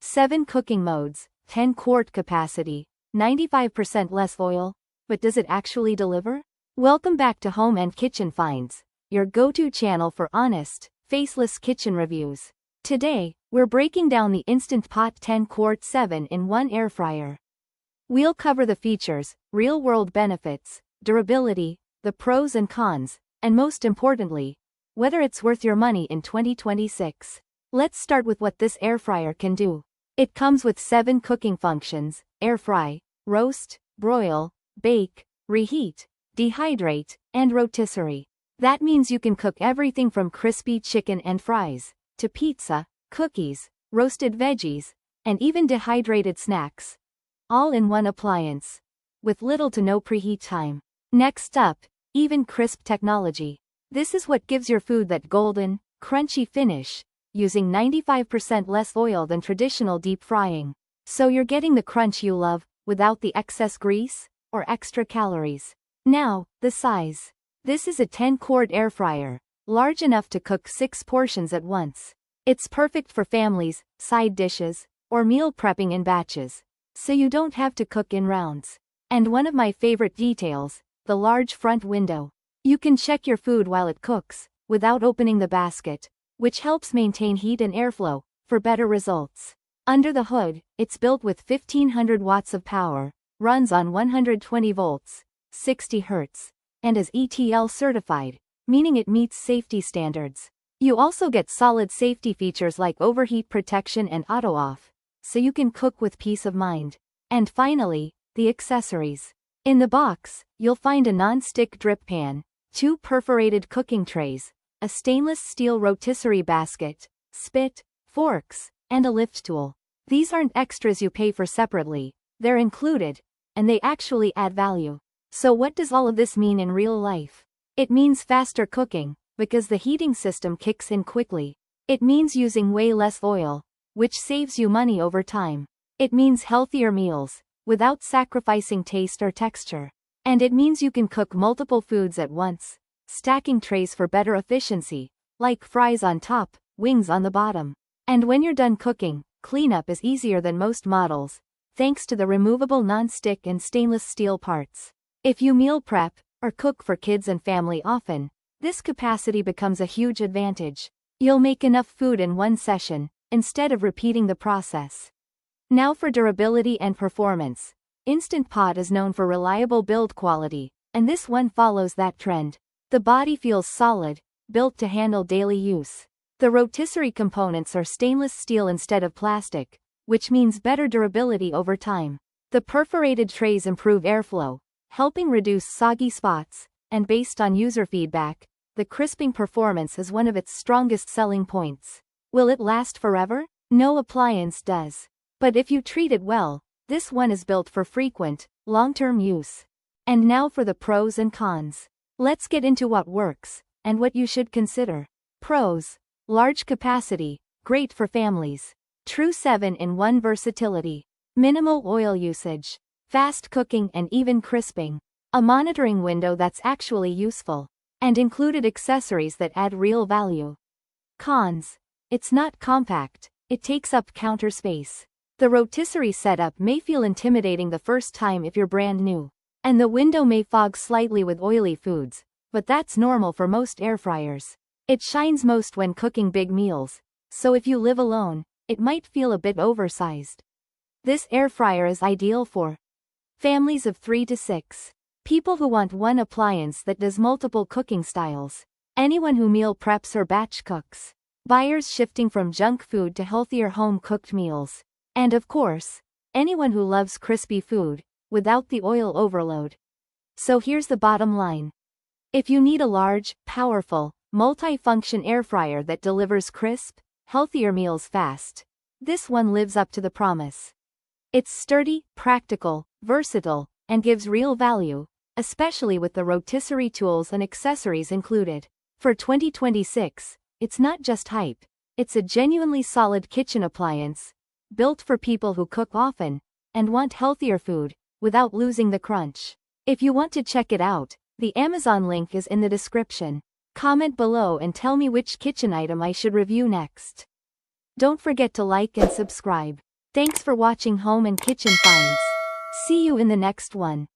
7 cooking modes, 10 quart capacity, 95% less oil. But does it actually deliver? Welcome back to Home and Kitchen Finds, your go-to channel for honest, faceless kitchen reviews. Today, we're breaking down the Instant Pot 10 quart 7-in-1 air fryer. We'll cover the features, real-world benefits, durability, the pros and cons, and most importantly, whether it's worth your money in 2026. Let's start with what this air fryer can do. It comes with 7 cooking functions: air fry, roast, broil, bake, reheat, dehydrate, and rotisserie. That means you can cook everything from crispy chicken and fries, to pizza, cookies, roasted veggies, and even dehydrated snacks. All in one appliance, with little to no preheat time. Next up, EvenCrisp technology. This is what gives your food that golden, crunchy finish, using 95% less oil than traditional deep frying. So you're getting the crunch you love, without the excess grease or extra calories. Now, the size. This is a 10 quart air fryer, large enough to cook 6 portions at once. It's perfect for families, side dishes, or meal prepping in batches, so you don't have to cook in rounds. And one of my favorite details, the large front window. You can check your food while it cooks, without opening the basket, which helps maintain heat and airflow, for better results. Under the hood, it's built with 1500 watts of power, runs on 120 volts, 60 Hz, and is ETL certified, meaning it meets safety standards. You also get solid safety features like overheat protection and auto-off, so you can cook with peace of mind. And finally, the accessories. In the box, you'll find a non-stick drip pan, 2 perforated cooking trays, a stainless steel rotisserie basket, spit, forks, and a lift tool. These aren't extras you pay for separately, they're included, and they actually add value. So what does all of this mean in real life? It means faster cooking, because the heating system kicks in quickly. It means using way less oil, which saves you money over time. It means healthier meals, without sacrificing taste or texture. And it means you can cook multiple foods at once, stacking trays for better efficiency, like fries on top, wings on the bottom. And when you're done cooking, cleanup is easier than most models, thanks to the removable non-stick and stainless steel parts. If you meal prep, or cook for kids and family often, this capacity becomes a huge advantage. You'll make enough food in one session, instead of repeating the process. Now for durability and performance. Instant Pot is known for reliable build quality, and this one follows that trend. The body feels solid, built to handle daily use. The rotisserie components are stainless steel instead of plastic, which means better durability over time. The perforated trays improve airflow, helping reduce soggy spots, and based on user feedback, the crisping performance is one of its strongest selling points. Will it last forever? No appliance does. But if you treat it well, this one is built for frequent, long-term use. And now for the pros and cons. Let's get into what works, and what you should consider. Pros. Large capacity, great for families. True 7-in-1 versatility. Minimal oil usage. Fast cooking and even crisping. A monitoring window that's actually useful. And included accessories that add real value. Cons. It's not compact, it takes up counter space. The rotisserie setup may feel intimidating the first time if you're brand new. And the window may fog slightly with oily foods, but that's normal for most air fryers. It shines most when cooking big meals, so if you live alone, it might feel a bit oversized. This air fryer is ideal for families of 3 to 6. People who want one appliance that does multiple cooking styles. Anyone who meal preps or batch cooks. Buyers shifting from junk food to healthier home-cooked meals. And of course, anyone who loves crispy food, without the oil overload. So here's the bottom line. If you need a large, powerful, multi-function air fryer that delivers crisp, healthier meals fast, this one lives up to the promise. It's sturdy, practical, versatile, and gives real value, especially with the rotisserie tools and accessories included. For 2026, it's not just hype, it's a genuinely solid kitchen appliance, built for people who cook often, and want healthier food, without losing the crunch. If you want to check it out, the Amazon link is in the description. Comment below and tell me which kitchen item I should review next. Don't forget to like and subscribe. Thanks for watching Home and Kitchen Finds. See you in the next one.